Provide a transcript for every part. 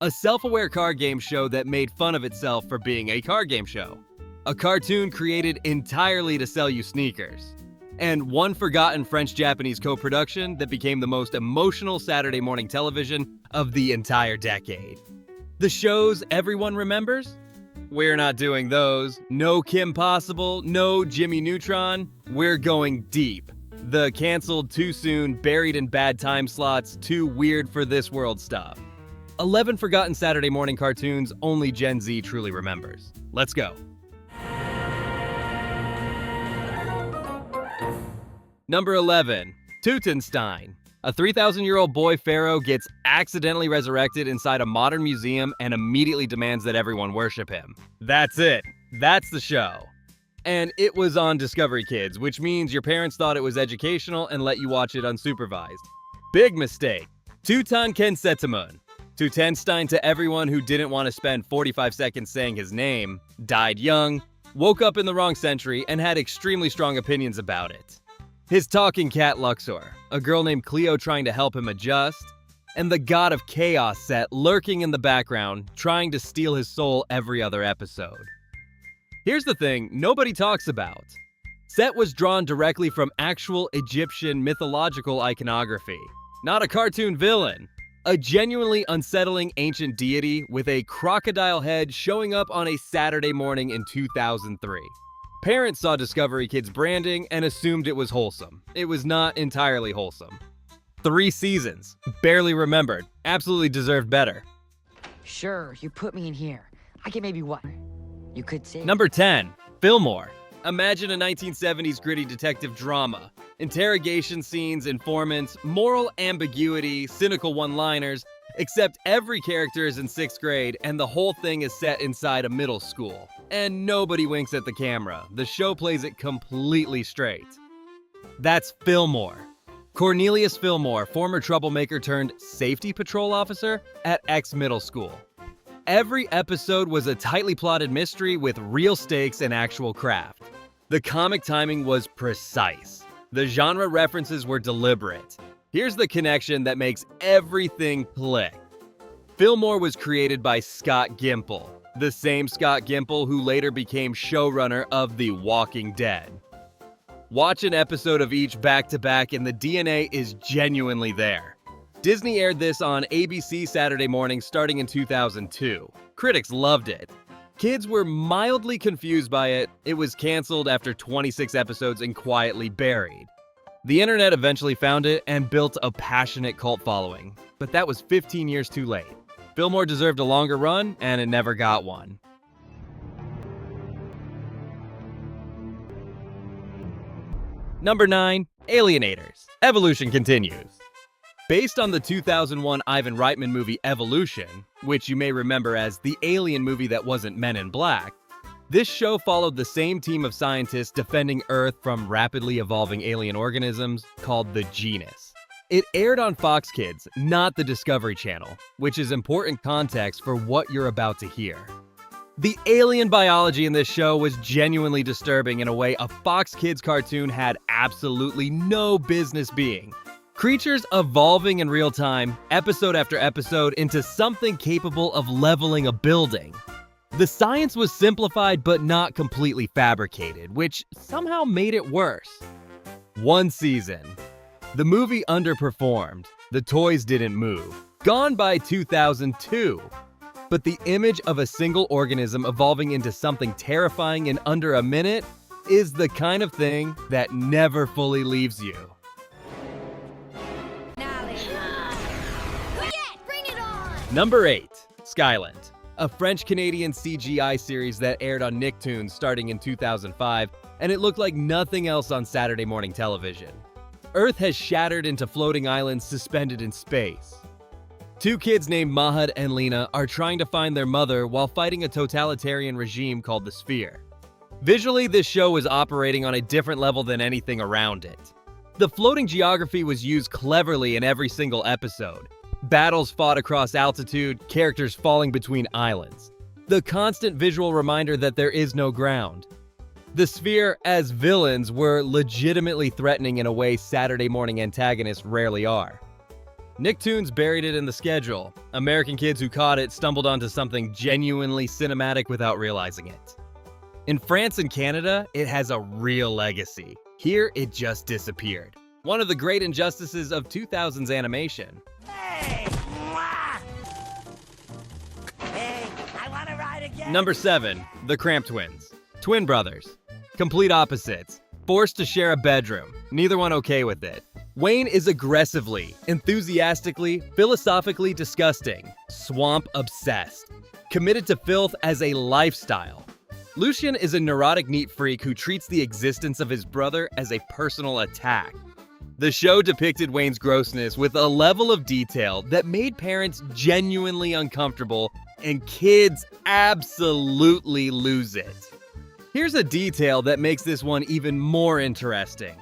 a self-aware card game show that made fun of itself for being a card game show, a cartoon created entirely to sell you sneakers, and one forgotten French-Japanese co-production that became the most emotional Saturday morning television of the entire decade. The shows everyone remembers? We're not doing those. No Kim Possible, no Jimmy Neutron. We're going deep. The canceled too soon, buried in bad time slots, too weird for this world stuff. 11 forgotten Saturday morning cartoons only Gen Z truly remembers. Let's go. Number 11, Tutenstein. A 3,000-year-old boy pharaoh gets accidentally resurrected inside a modern museum and immediately demands that everyone worship him. That's it. That's the show. And it was on Discovery Kids, which means your parents thought it was educational and let you watch it unsupervised. Big mistake. Tutenstein, Tutenstein to everyone who didn't want to spend 45 seconds saying his name, died young, woke up in the wrong century, and had extremely strong opinions about it. His talking cat Luxor, a girl named Cleo trying to help him adjust, and the god of chaos Set lurking in the background, trying to steal his soul every other episode. Here's the thing nobody talks about. Set was drawn directly from actual Egyptian mythological iconography, not a cartoon villain. A genuinely unsettling ancient deity with a crocodile head showing up on a Saturday morning in 2003. Parents saw Discovery Kids branding and assumed it was wholesome. It was not entirely wholesome. 3 seasons, barely remembered, absolutely deserved better. Sure, you put me in here. I get maybe what? You could say. Number 10, Fillmore. Imagine a 1970s gritty detective drama. Interrogation scenes, informants, moral ambiguity, cynical one-liners, except every character is in 6th grade and the whole thing is set inside a middle school. And nobody winks at the camera. The show plays it completely straight. That's Fillmore. Cornelius Fillmore, former troublemaker turned safety patrol officer at X Middle School. Every episode was a tightly plotted mystery with real stakes and actual craft. The comic timing was precise. The genre references were deliberate. Here's the connection that makes everything click. Fillmore was created by Scott Gimple, the same Scott Gimple who later became showrunner of The Walking Dead. Watch an episode of each back-to-back and the DNA is genuinely there. Disney aired this on ABC Saturday morning starting in 2002. Critics loved it. Kids were mildly confused by it. It was canceled after 26 episodes and quietly buried. The internet eventually found it and built a passionate cult following, but that was 15 years too late. Fillmore deserved a longer run, and it never got one. Number 9, Alienators. Evolution continues. Based on the 2001 Ivan Reitman movie Evolution, which you may remember as the alien movie that wasn't Men in Black, this show followed the same team of scientists defending Earth from rapidly evolving alien organisms called the Genus. It aired on Fox Kids, not the Discovery Channel, which is important context for what you're about to hear. The alien biology in this show was genuinely disturbing in a way a Fox Kids cartoon had absolutely no business being. Creatures evolving in real time, episode after episode, into something capable of leveling a building. The science was simplified but not completely fabricated, which somehow made it worse. 1 season. The movie underperformed. The toys didn't move. Gone by 2002. But the image of a single organism evolving into something terrifying in under a minute is the kind of thing that never fully leaves you. Number 8, Skyland. A French-Canadian CGI series that aired on Nicktoons starting in 2005, and it looked like nothing else on Saturday morning television. Earth has shattered into floating islands suspended in space. 2 kids named Mahad and Lena are trying to find their mother while fighting a totalitarian regime called the Sphere. Visually, this show was operating on a different level than anything around it. The floating geography was used cleverly in every single episode. Battles fought across altitude, characters falling between islands. The constant visual reminder that there is no ground. The Sphere, as villains, were legitimately threatening in a way Saturday morning antagonists rarely are. Nicktoons buried it in the schedule. American kids who caught it stumbled onto something genuinely cinematic without realizing it. In France and Canada, it has a real legacy. Here, it just disappeared. One of the great injustices of 2000s animation. Hey! Mwah! Hey, I want to ride again. Number 7, the Cramp Twins. Twin brothers. Complete opposites. Forced to share a bedroom. Neither one okay with it. Wayne is aggressively, enthusiastically, philosophically disgusting. Swamp obsessed. Committed to filth as a lifestyle. Lucien is a neurotic neat freak who treats the existence of his brother as a personal attack. The show depicted Wayne's grossness with a level of detail that made parents genuinely uncomfortable, and kids absolutely lose it. Here's a detail that makes this one even more interesting.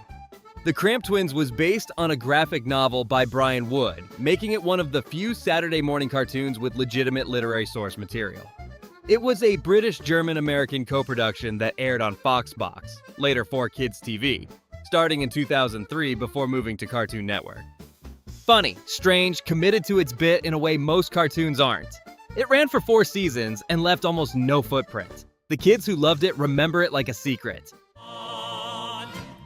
The Cramp Twins was based on a graphic novel by Brian Wood, making it one of the few Saturday morning cartoons with legitimate literary source material. It was a British-German-American co-production that aired on Foxbox, later 4Kids TV, starting in 2003 before moving to Cartoon Network. Funny, strange, committed to its bit in a way most cartoons aren't. It ran for 4 seasons and left almost no footprint. The kids who loved it remember it like a secret.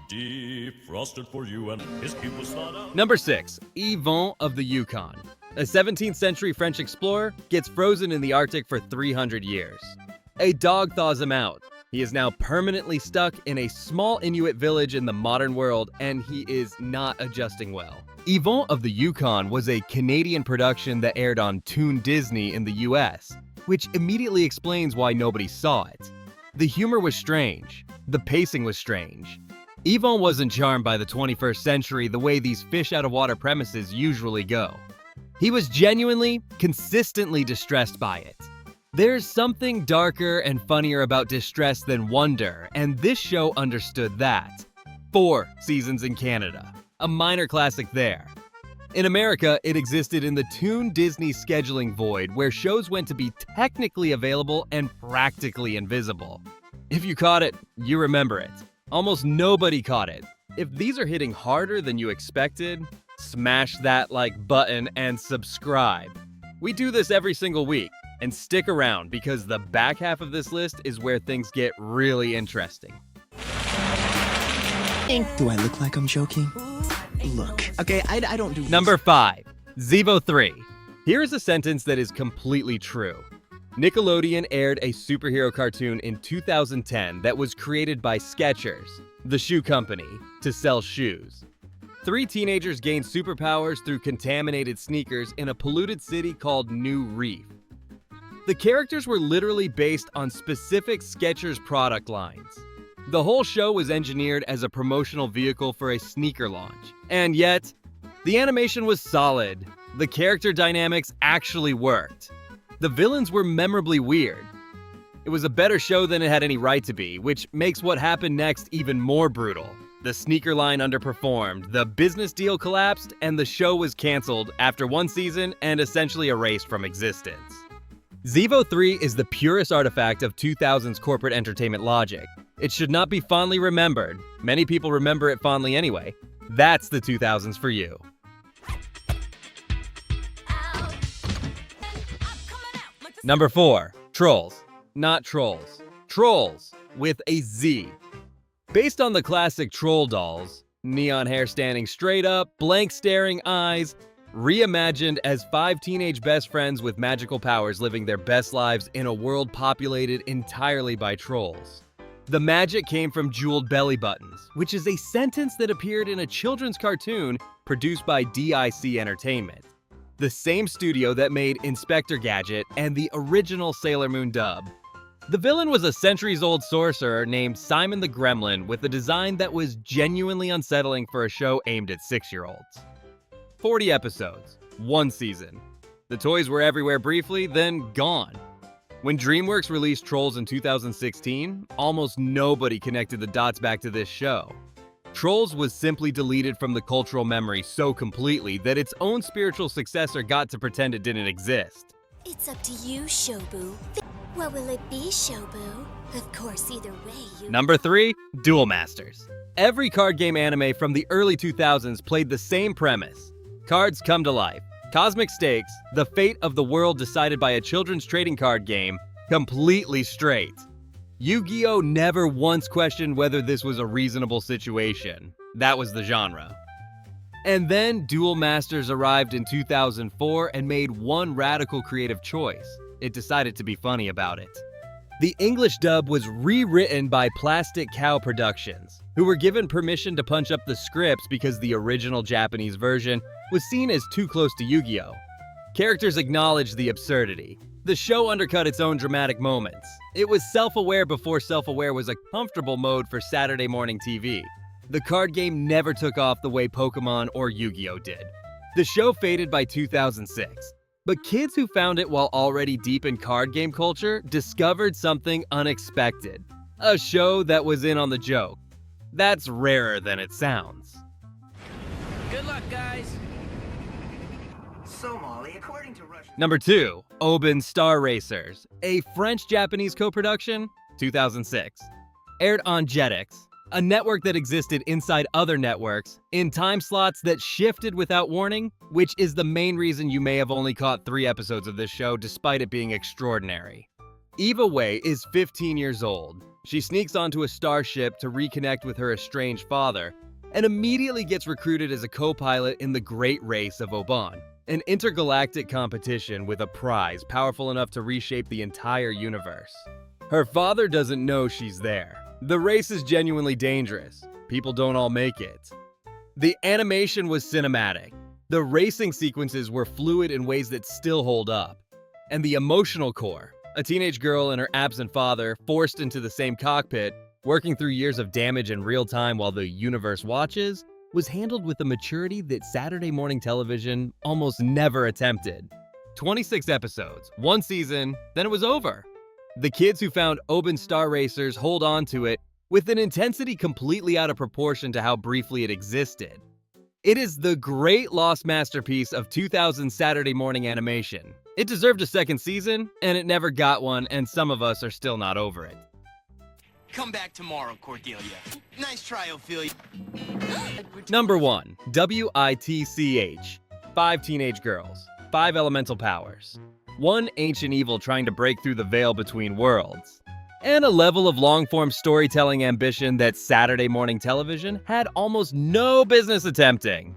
Defrosted for you and his pupils thought out. Number 6, Yvon of the Yukon. A 17th century French explorer gets frozen in the Arctic for 300 years. A dog thaws him out. He is now permanently stuck in a small Inuit village in the modern world, and he is not adjusting well. Yvon of the Yukon was a Canadian production that aired on Toon Disney in the US, which immediately explains why nobody saw it. The humor was strange. The pacing was strange. Yvon wasn't charmed by the 21st century the way these fish-out-of-water premises usually go. He was genuinely, consistently distressed by it. There's something darker and funnier about distress than wonder, and this show understood that. 4 seasons in Canada. A minor classic there. In America, it existed in the Toon Disney scheduling void where shows went to be technically available and practically invisible. If you caught it, you remember it. Almost nobody caught it. If these are hitting harder than you expected, smash that like button and subscribe. We do this every single week, and stick around because the back half of this list is where things get really interesting. Do I look like I'm joking? Look, okay, I don't do this. Number 5, Zevo 3. Here is a sentence that is completely true. Nickelodeon aired a superhero cartoon in 2010 that was created by Skechers, the shoe company, to sell shoes. 3 teenagers gained superpowers through contaminated sneakers in a polluted city called New Reef. The characters were literally based on specific Skechers product lines. The whole show was engineered as a promotional vehicle for a sneaker launch. And yet, the animation was solid. The character dynamics actually worked. The villains were memorably weird. It was a better show than it had any right to be, which makes what happened next even more brutal. The sneaker line underperformed, the business deal collapsed, and the show was canceled after 1 season and essentially erased from existence. Zevo 3 is the purest artifact of 2000s corporate entertainment logic. It should not be fondly remembered. Many people remember it fondly anyway. That's the 2000s for you. Number 4, Trollz. Not Trolls. Trollz, with a Z. Based on the classic Troll dolls, neon hair standing straight up, blank staring eyes, reimagined as 5 teenage best friends with magical powers living their best lives in a world populated entirely by trolls. The magic came from jeweled belly buttons, which is a sentence that appeared in a children's cartoon produced by W.I.T.C.H Entertainment, the same studio that made Inspector Gadget and the original Sailor Moon dub. The villain was a centuries-old sorcerer named Simon the Gremlin with a design that was genuinely unsettling for a show aimed at 6-year-olds. 40 episodes, 1 season. The toys were everywhere briefly, then gone. When DreamWorks released Trollz in 2016, almost nobody connected the dots back to this show. Trollz was simply deleted from the cultural memory so completely that its own spiritual successor got to pretend it didn't exist. It's up to you, Shobu. What will it be, Shobu? Of course, either way, you... Number 3, Duel Masters. Every card game anime from the early 2000s played the same premise. Cards come to life. Cosmic stakes, the fate of the world decided by a children's trading card game, completely straight. Yu-Gi-Oh! Never once questioned whether this was a reasonable situation. That was the genre. And then Duel Masters arrived in 2004 and made one radical creative choice. It decided to be funny about it. The English dub was rewritten by Plastic Cow Productions, who were given permission to punch up the scripts because the original Japanese version was seen as too close to Yu-Gi-Oh! Characters acknowledged the absurdity. The show undercut its own dramatic moments. It was self-aware before self-aware was a comfortable mode for Saturday morning TV. The card game never took off the way Pokemon or Yu-Gi-Oh! Did. The show faded by 2006, but kids who found it while already deep in card game culture discovered something unexpected. A show that was in on the joke. That's rarer than it sounds. Good luck, guys. So, Molly, according to Russian... Number 2, Oban Star-Racers, a French-Japanese co-production, 2006. Aired on Jetix, a network that existed inside other networks, in time slots that shifted without warning, which is the main reason you may have only caught 3 episodes of this show despite it being extraordinary. Eva Wei is 15 years old. She sneaks onto a starship to reconnect with her estranged father, and immediately gets recruited as a co-pilot in the Great Race of Oban, an intergalactic competition with a prize powerful enough to reshape the entire universe. Her father doesn't know she's there. The race is genuinely dangerous. People don't all make it. The animation was cinematic. The racing sequences were fluid in ways that still hold up. And the emotional core, a teenage girl and her absent father forced into the same cockpit, working through years of damage in real time while the universe watches, was handled with a maturity that Saturday morning television almost never attempted. 26 episodes, 1 season, then it was over. The kids who found Oban Star-Racers hold on to it with an intensity completely out of proportion to how briefly it existed. It is the great lost masterpiece of 2000 Saturday morning animation. It deserved a second season, and it never got one, and some of us are still not over it. Come back tomorrow, Cordelia. Nice try, Ophelia. Number 1, W.I.T.C.H. 5 teenage girls, 5 elemental powers, 1 ancient evil trying to break through the veil between worlds, and a level of long-form storytelling ambition that Saturday morning television had almost no business attempting.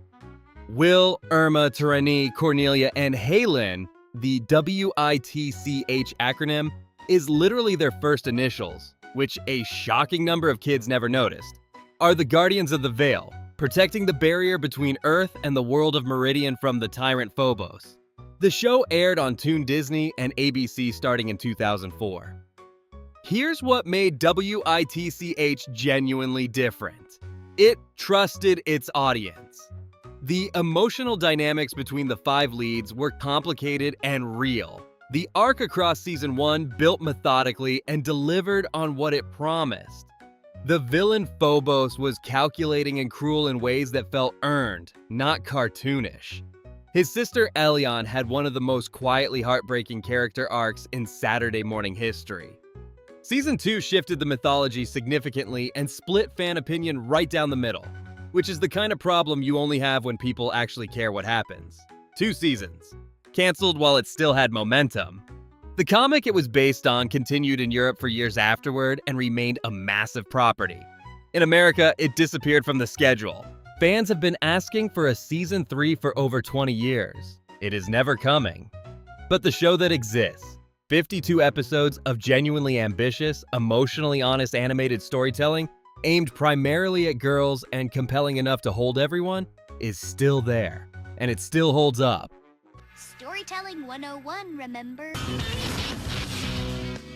Will, Irma, Tyranny, Cornelia, and Halen, the W.I.T.C.H. acronym, is literally their first initials, which a shocking number of kids never noticed, are the guardians of the veil, protecting the barrier between Earth and the world of Meridian from the tyrant Phobos. The show aired on Toon Disney and ABC starting in 2004. Here's what made W.I.T.C.H. genuinely different. It trusted its audience. The emotional dynamics between the 5 leads were complicated and real. The arc across Season 1 built methodically and delivered on what it promised. The villain Phobos was calculating and cruel in ways that felt earned, not cartoonish. His sister Yvon had one of the most quietly heartbreaking character arcs in Saturday morning history. Season 2 shifted the mythology significantly and split fan opinion right down the middle, which is the kind of problem you only have when people actually care what happens. 2 seasons. Cancelled while it still had momentum. The comic it was based on continued in Europe for years afterward and remained a massive property. In America, it disappeared from the schedule. Fans have been asking for a Season 3 for over 20 years. It is never coming. But the show that exists, 52 episodes of genuinely ambitious, emotionally honest animated storytelling aimed primarily at girls and compelling enough to hold everyone, is still there. And it still holds up. Storytelling 101, remember?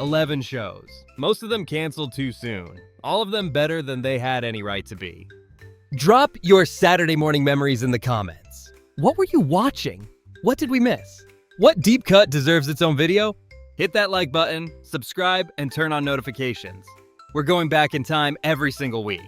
11 shows. Most of them canceled too soon. All of them better than they had any right to be. Drop your Saturday morning memories in the comments. What were you watching? What did we miss? What deep cut deserves its own video? Hit that like button, subscribe, and turn on notifications. We're going back in time every single week.